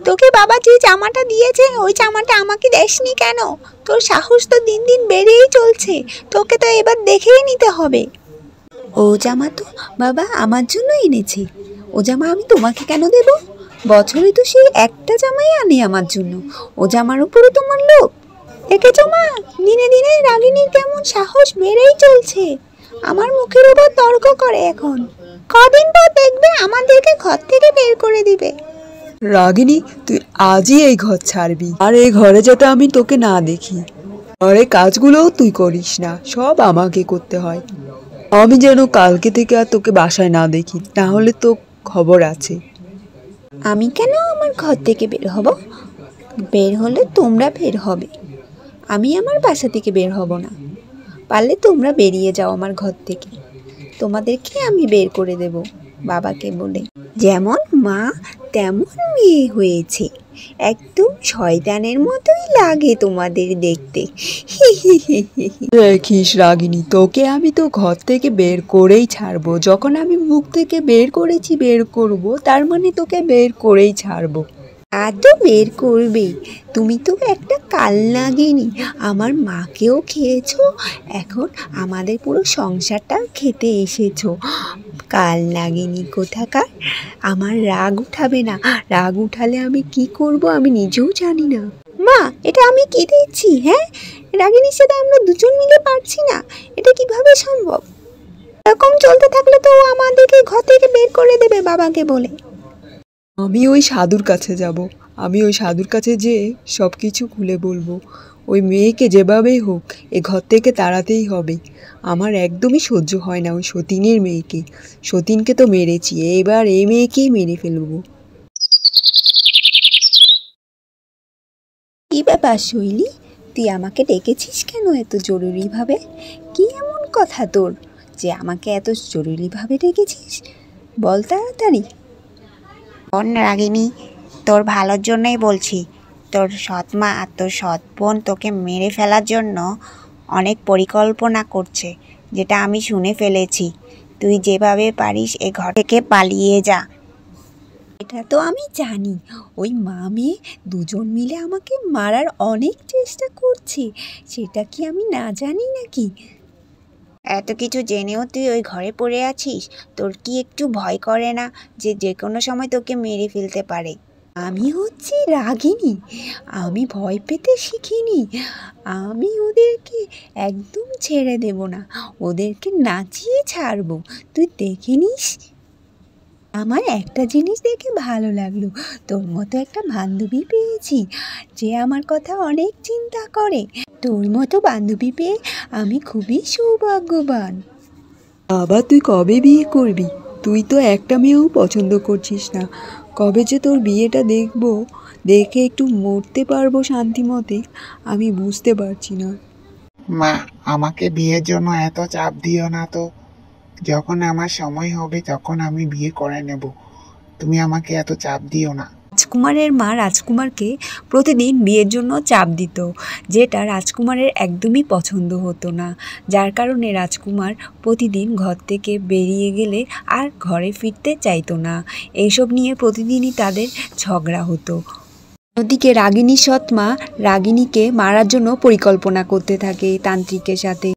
তোকে বাবা যে জামাটা দিয়েছে ওই জামাটা আমাকে দেসনি কেন? তোর সাহস তো দিন দিন বেড়েই চলছে, তোকে তো এবার দেখেই নিতে হবে। ও জামা তো বাবা আমার জন্য এনেছে, ও জামা আমি তোমাকে কেন দেব? বছরে তো সেই একটা জামাই আনে আমার জন্য, ও জামার উপরে তোমার লোভ। দেখেছো মা, দিনে দিনে রাগিনীর কেমন সাহস বেড়েই চলছে, আমার মুখের উপর তর্ক করে। এখন কদিন পর দেখবে আমাদেরকে ঘর থেকে বের করে দিবে। রাগিনী, তুই আজই এই ঘর ছাড়বি, আর এই ঘরে যাতে আমি তোকে না দেখি। আর এই কাজগুলোও তুই করিস না, সব আমাকে করতে হয়। আমি যেন কালকে থেকে আর তোকে বাসায় না দেখি, তাহলে তো খবর আছে। আমি কেন আমার ঘর থেকে বের হব? বের হলে তোমরা বের হবে, আমি আমার বাসা থেকে বের হব না। পারলে তোমরা বেরিয়ে যাও আমার ঘর থেকে, তোমাদেরকে আমি বের করে দেব বাবাকে বলে। যেমন মা তেমন মেয়ে হয়েছে, একদম শয়তানের মতোই লাগে তোমাদের দেখতে। দেখিস রাগিনী, তোকে আমি তো ঘর থেকে বের করেই ছাড়বো। যখন আমি মুখ থেকে বের করেছি, বের করব, তার মানে তোকে বের করেই ছাড়বো। আর তো বের করবেই, তুমি তো একটা কাল নাগিনি, আমার মাকেও খেয়েছো, এখন আমাদের পুরো সংসারটা খেতে এসেছো। কাল নাগিনি কোথাকার, আমার রাগ উঠাবে না, রাগ উঠালে আমি কি করব আমি নিজেও জানি না। মা, এটা আমি কি দেখছি? হ্যাঁ, রাগিনীর সাথে আমরা দুজন মিলে পারছি না, এটা কিভাবে সম্ভব? এরকম চলতে থাকলে তো ও আমাদেরকে ঘর থেকে বের করে দেবে বাবাকে বলে। আমি ওই সাধুর কাছে যাব, আমি ওই সাধুর কাছে যেয়ে সব কিছু খুলে বলবো। ওই মেয়েকে যেভাবেই হোক এ ঘর থেকে তাড়াতেই হবে। আমার একদমই সহ্য হয় না ওই সতীনের মেয়েকে। সতীনকে তো মেরেছি, এবার এই মেয়েকেই মেরে ফেলবো। কি ব্যাপার শৈলী, তুই আমাকে ডেকেছিস কেন এত জরুরিভাবে? কি এমন কথা তোর যে আমাকে এত জরুরিভাবে ডেকেছিস? বল তাড়াতাড়ি। বোন রাগিনী, তোর ভালোর জন্যই বলছি। তোর সৎ মা আর তোর সৎ বোন তোকে মেরে ফেলার জন্য অনেক পরিকল্পনা করছে, যেটা আমি শুনে ফেলেছি। তুই যেভাবে পারিস এ ঘর থেকে পালিয়ে যা। এটা তো আমি জানি, ওই মা মেয়ে দুজন মিলে আমাকে মারার অনেক চেষ্টা করছে, সেটা কি আমি না জানি নাকি? এত কিছু জেনেও তুই ওই ঘরে পড়ে আছিস? তোর কি একটু ভয় করে না যে যে কোনো সময় তোকে মেরে ফেলতে পারে? আমি হচ্ছি রাগিনী, আমি ভয় পেতে শিখিনি। আমি ওদেরকে একদম ছেড়ে দেব না, ওদেরকে নাচিয়ে ছাড়বো, তুই দেখে নিস। আমার একটা জিনিস দেখে ভালো লাগলো, তোর মতো একটা বান্ধবী পেয়েছি যে আমার কথা অনেক চিন্তা করে। তোর মতো বান্ধবী পেয়ে আমি খুবই সৌভাগ্যবান। বাবা, তুই কবে বিয়ে করবি? তুই তো একটা মেয়েও পছন্দ করছিস না। কবে যে তোর বিয়েটা দেখবো, দেখে একটু মরতে পারবো শান্তি মতে, আমি বুঝতে পারছি না। মা, আমাকে বিয়ের জন্য এত চাপ দিও না তো। যখন আমার সময় হবে তখন আমি বিয়ে করে নেব। তুমি আমাকে এত চাপ দিও না। রাজকুমারের মা রাজকুমারকে প্রতিদিন বিয়ের জন্য চাপ দিত, যেটা রাজকুমারের একদমই পছন্দ হতো না, যার কারণে রাজকুমার প্রতিদিন ঘর থেকে বেরিয়ে গেলে আর ঘরে ফিরতে চাইতো না। এইসব নিয়ে প্রতিদিনই তাদের ঝগড়া হতো। অন্যদিকে রাগিনীর সৎ মা রাগিনীকে মারার জন্য পরিকল্পনা করতে থাকে তান্ত্রিকের সাথে।